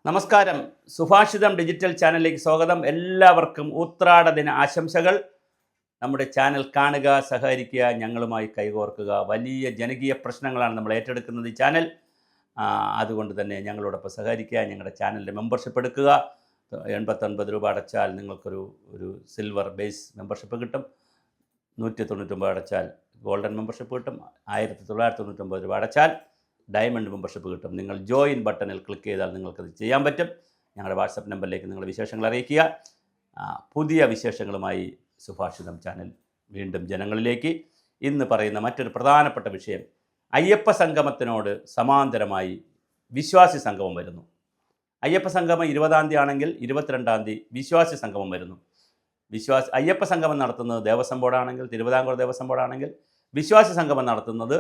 നമസ്കാരം. സുഭാഷിതം ഡിജിറ്റൽ ചാനലിലേക്ക് സ്വാഗതം. എല്ലാവർക്കും ഉത്രാട ദിന ആശംസകൾ. നമ്മുടെ ചാനൽ കാണുക, സഹകരിക്കുക, ഞങ്ങളുമായി കൈകോർക്കുക. വലിയ ജനകീയ പ്രശ്നങ്ങളാണ് നമ്മൾ ഏറ്റെടുക്കുന്നത് ഈ ചാനൽ. അതുകൊണ്ട് തന്നെ ഞങ്ങളോടൊപ്പം സഹകരിക്കുക. ഞങ്ങളുടെ ചാനലിൻ്റെ മെമ്പർഷിപ്പ് എടുക്കുക. 89 രൂപ അടച്ചാൽ നിങ്ങൾക്കൊരു സിൽവർ ബേസ് മെമ്പർഷിപ്പ് കിട്ടും. 199 അടച്ചാൽ ഗോൾഡൻ മെമ്പർഷിപ്പ് കിട്ടും. 1999 രൂപ അടച്ചാൽ ഡയമണ്ട് മെമ്പർഷിപ്പ് കിട്ടും. നിങ്ങൾ ജോയിൻ ബട്ടണിൽ ക്ലിക്ക് ചെയ്താൽ നിങ്ങൾക്കത് ചെയ്യാൻ പറ്റും. ഞങ്ങളുടെ വാട്സപ്പ് നമ്പറിലേക്ക് നിങ്ങളുടെ വിശേഷങ്ങൾ അറിയിക്കുക. പുതിയ വിശേഷങ്ങളുമായി സുഭാഷിതം ചാനൽ വീണ്ടും ജനങ്ങളിലേക്ക്. ഇന്ന് പറയുന്ന മറ്റൊരു പ്രധാനപ്പെട്ട വിഷയം, അയ്യപ്പ സംഗമത്തിനോട് സമാന്തരമായി വിശ്വാസി സംഗമം വരുന്നു. അയ്യപ്പ സംഗമം 20-ാം തീയതി ആണെങ്കിൽ 22-ാം തീയതി വിശ്വാസി സംഗമം വരുന്നു. അയ്യപ്പ സംഗമം നടത്തുന്നത് ദേവസ്വം ബോർഡാണെങ്കിൽ, തിരുവിതാംകൂർ ദേവസ്വം ബോർഡാണെങ്കിൽ, വിശ്വാസി സംഗമം നടത്തുന്നത്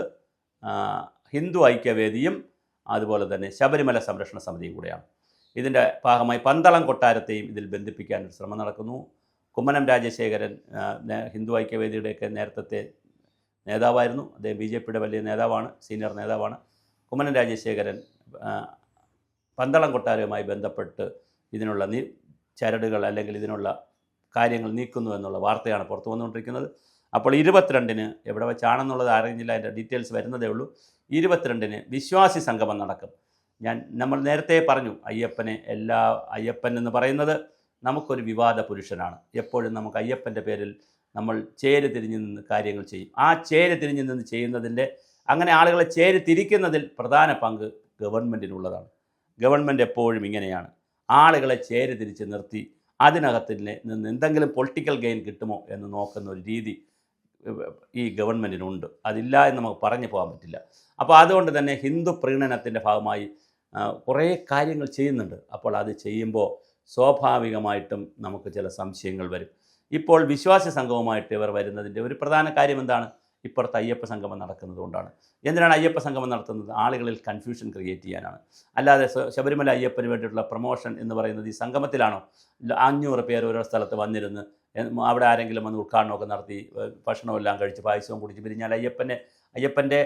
ഹിന്ദു ഐക്യവേദിയും അതുപോലെ തന്നെ ശബരിമല സംരക്ഷണ സമിതിയും കൂടെയാണ്. ഇതിൻ്റെ ഭാഗമായി പന്തളം കൊട്ടാരത്തെയും ഇതിൽ ബന്ധിപ്പിക്കാൻ ഒരു ശ്രമം നടക്കുന്നു. കുമ്മനം രാജശേഖരൻ ഹിന്ദു ഐക്യവേദിയുടെയൊക്കെ നേരത്തെ നേതാവായിരുന്നു. അദ്ദേഹം BJPയുടെ വലിയ നേതാവാണ്, സീനിയർ നേതാവാണ്. കുമ്മനം രാജശേഖരൻ പന്തളം കൊട്ടാരവുമായി ബന്ധപ്പെട്ട് ഇതിനുള്ള ചരടുകൾ അല്ലെങ്കിൽ ഇതിനുള്ള കാര്യങ്ങൾ നീക്കുന്നു എന്നുള്ള വാർത്തയാണ് പുറത്തു വന്നുകൊണ്ടിരിക്കുന്നത്. അപ്പോൾ 22-ന് എവിടെ വെച്ചാണെന്നുള്ളത് അറിഞ്ഞില്ല, അതിൻ്റെ ഡീറ്റെയിൽസ് വരുന്നതേ ഉള്ളൂ. 22-ന് വിശ്വാസി സംഗമം നടക്കും. നമ്മൾ നേരത്തെ പറഞ്ഞു, അയ്യപ്പൻ എന്ന് പറയുന്നത് നമുക്കൊരു വിവാദ പുരുഷനാണ്. എപ്പോഴും നമുക്ക് അയ്യപ്പൻ്റെ പേരിൽ നമ്മൾ ചേരി തിരിഞ്ഞു നിന്ന് കാര്യങ്ങൾ ചെയ്യും. ആ ചേരി തിരിഞ്ഞു നിന്ന് ചെയ്യുന്നതിൻ്റെ, അങ്ങനെ ആളുകളെ ചേരി തിരിക്കുന്നതിൽ പ്രധാന പങ്ക് ഗവൺമെൻറ്റിനുള്ളതാണ്. ഗവൺമെൻറ് എപ്പോഴും ഇങ്ങനെയാണ്, ആളുകളെ ചേരി തിരിച്ച് നിർത്തി അതിനകത്ത് നിന്ന് എന്തെങ്കിലും പൊളിറ്റിക്കൽ ഗെയിൻ കിട്ടുമോ എന്ന് നോക്കുന്ന ഒരു രീതി ഈ ഗവൺമെൻറ്റിനുണ്ട്. അതില്ല എന്ന് നമുക്ക് പറഞ്ഞു പോകാൻ പറ്റില്ല. അപ്പോൾ അതുകൊണ്ട് തന്നെ ഹിന്ദു പ്രീണനത്തിൻ്റെ ഭാഗമായി കുറേ കാര്യങ്ങൾ ചെയ്യുന്നുണ്ട്. അപ്പോൾ അത് ചെയ്യുമ്പോൾ സ്വാഭാവികമായിട്ടും നമുക്ക് ചില സംശയങ്ങൾ വരും. ഇപ്പോൾ വിശ്വാസി സംഗമമായിട്ട് ഇവർ വരുന്നതിൻ്റെ ഒരു പ്രധാന കാര്യം എന്താണ്? ഇപ്പുറത്ത് അയ്യപ്പ സംഗമം നടക്കുന്നത് കൊണ്ടാണ്. എന്തിനാണ് അയ്യപ്പ സംഗമം നടത്തുന്നത്? ആളുകളിൽ കൺഫ്യൂഷൻ ക്രിയേറ്റ് ചെയ്യാനാണ്. അല്ലാതെ ശബരിമല അയ്യപ്പന് വേണ്ടിയിട്ടുള്ള പ്രൊമോഷൻ എന്ന് പറയുന്നത് ഈ സംഗമത്തിലാണോ? 500 പേർ ഓരോ സ്ഥലത്ത് വന്നിരുന്ന് അവിടെ ആരെങ്കിലും വന്ന് ഉദ്ഘാടനമൊക്കെ നടത്തി ഭക്ഷണമെല്ലാം കഴിച്ച് പായസവും കുടിച്ച് പിരിഞ്ഞാൽ അയ്യപ്പൻ്റെ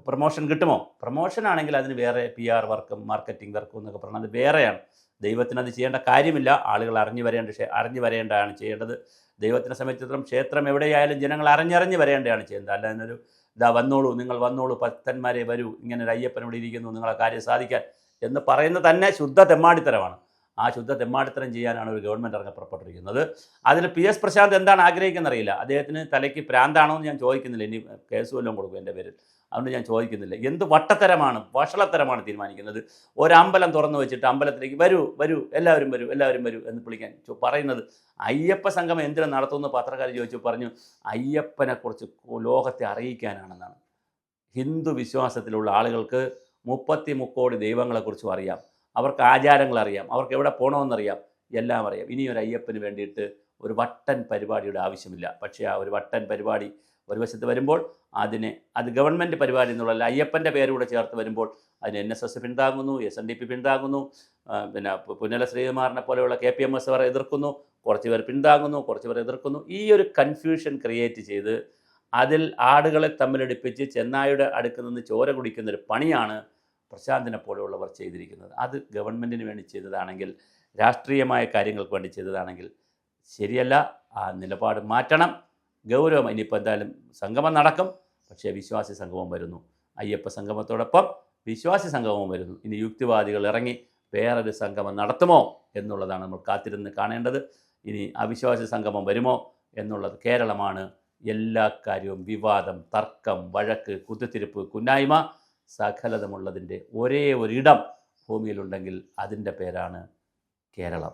പ്രൊമോഷൻ കിട്ടുമോ? പ്രൊമോഷൻ ആണെങ്കിൽ അതിന് വേറെ PR വർക്കും മാർക്കറ്റിംഗ് വർക്കും എന്നൊക്കെ പറഞ്ഞാൽ അത് വേറെയാണ്. ദൈവത്തിന് അത് ചെയ്യേണ്ട കാര്യമില്ല. ആളുകൾ അറിഞ്ഞു വരേണ്ടതാണ് ചെയ്യേണ്ടത്. ദൈവത്തിനെ സംബന്ധിച്ചിടത്തോളം ക്ഷേത്രം എവിടെയായാലും ജനങ്ങൾ അറിഞ്ഞ് വരേണ്ടതാണ് ചെയ്യേണ്ടത്. അല്ലാതെ നിങ്ങൾ വന്നോളൂ ഭക്തന്മാരെ വരൂ, ഇങ്ങനെ ഒരു അയ്യപ്പൻ ഇവിടെ ഇരിക്കുന്നു, നിങ്ങളെ കാര്യം സാധിക്കാൻ എന്ന് പറയുന്നത് തന്നെ ശുദ്ധ തെമ്മാടിത്തരമാണ്. ആ ശുദ്ധ തെമ്മാടിത്തരം ചെയ്യാനാണ് ഒരു ഗവൺമെൻറ് ഇറങ്ങപ്പെട്ടിരിക്കുന്നത്. അതിൽ PS പ്രശാന്ത് എന്താണ് ആഗ്രഹിക്കുന്നത് അറിയില്ല. അദ്ദേഹത്തിന് തലയ്ക്ക് പ്രാന്താണോ എന്ന് ഞാൻ ചോദിക്കുന്നില്ല. ഇനി കേസ് വല്ലതും കൊടുക്കും എൻ്റെ പേരിൽ, അതുകൊണ്ട് ഞാൻ ചോദിക്കുന്നില്ല. എന്ത് വഷളത്തരമാണ് തീരുമാനിക്കുന്നത്. ഒരമ്പലം തുറന്നു വെച്ചിട്ട് അമ്പലത്തിലേക്ക് വരൂ എല്ലാവരും വരൂ എന്ന് വിളിക്കാൻ പറയുന്നത്. അയ്യപ്പ സംഗമം എന്തിനു നടത്തുമെന്ന് പത്രക്കാർ പറഞ്ഞു അയ്യപ്പനെക്കുറിച്ച് ലോകത്തെ അറിയിക്കാനാണെന്നാണ്. ഹിന്ദു വിശ്വാസത്തിലുള്ള ആളുകൾക്ക് 33 കോടി ദൈവങ്ങളെക്കുറിച്ചും അറിയാം, അവർക്ക് ആചാരങ്ങൾ അറിയാം, അവർക്ക് എവിടെ പോകണമെന്നറിയാം, എല്ലാം അറിയാം. ഇനിയൊരു അയ്യപ്പന് വേണ്ടിയിട്ട് ഒരു വട്ടൻ പരിപാടിയുടെ ആവശ്യമില്ല. പക്ഷേ ആ ഒരു വട്ടൻ പരിപാടി ഒരു വശത്ത് വരുമ്പോൾ അത് ഗവൺമെൻറ് പരിപാടി എന്നുള്ളതല്ല, അയ്യപ്പൻ്റെ പേരൂടെ ചേർത്ത് വരുമ്പോൾ അതിന് NSS പിന്താങ്ങുന്നു, SNDP പിന്താങ്ങുന്നു, പിന്നെ പുന്നല ശ്രീകുമാറിനെ പോലെയുള്ള KPMS അവർ എതിർക്കുന്നു, കുറച്ച് പേർ പിന്താങ്ങുന്നു, കുറച്ച് പേർ എതിർക്കുന്നു. ഈ ഒരു കൺഫ്യൂഷൻ ക്രിയേറ്റ് ചെയ്ത് അതിൽ ആടുകളെ തമ്മിലടിപ്പിച്ച് ചെന്നായുടെ അടുക്ക് നിന്ന് ചോര കുടിക്കുന്നൊരു പണിയാണ് പ്രശാന്തിനെ പോലെയുള്ളവർ ചെയ്തിരിക്കുന്നത്. അത് ഗവൺമെൻറ്റിന് വേണ്ടി ചെയ്തതാണെങ്കിൽ, രാഷ്ട്രീയമായ കാര്യങ്ങൾക്ക് വേണ്ടി ചെയ്തതാണെങ്കിൽ ശരിയല്ല. ആ നിലപാട് മാറ്റണം. ഗൗരവം. ഇനിയിപ്പോൾ എന്തായാലും സംഗമം നടക്കും, പക്ഷേ വിശ്വാസി സംഗമം വരുന്നു. അയ്യപ്പ സംഗമത്തോടൊപ്പം വിശ്വാസി സംഗമം വരുന്നു. ഇനി യുക്തിവാദികൾ ഇറങ്ങി വേറൊരു സംഗമം നടത്തുമോ എന്നുള്ളതാണ് നമ്മൾ കാത്തിരുന്ന് കാണേണ്ടത്. ഇനി അവിശ്വാസി സംഗമം വരുമോ എന്നുള്ളത്. കേരളമാണ് എല്ലാ കാര്യവും വിവാദം, തർക്കം, വഴക്ക്, കുത്തിത്തിരിപ്പ്, കുന്നായ്മ സകലതമുള്ളതിൻ്റെ ഒരേ ഒരിടം ഭൂമിയിലുണ്ടെങ്കിൽ അതിൻ്റെ പേരാണ് കേരളം.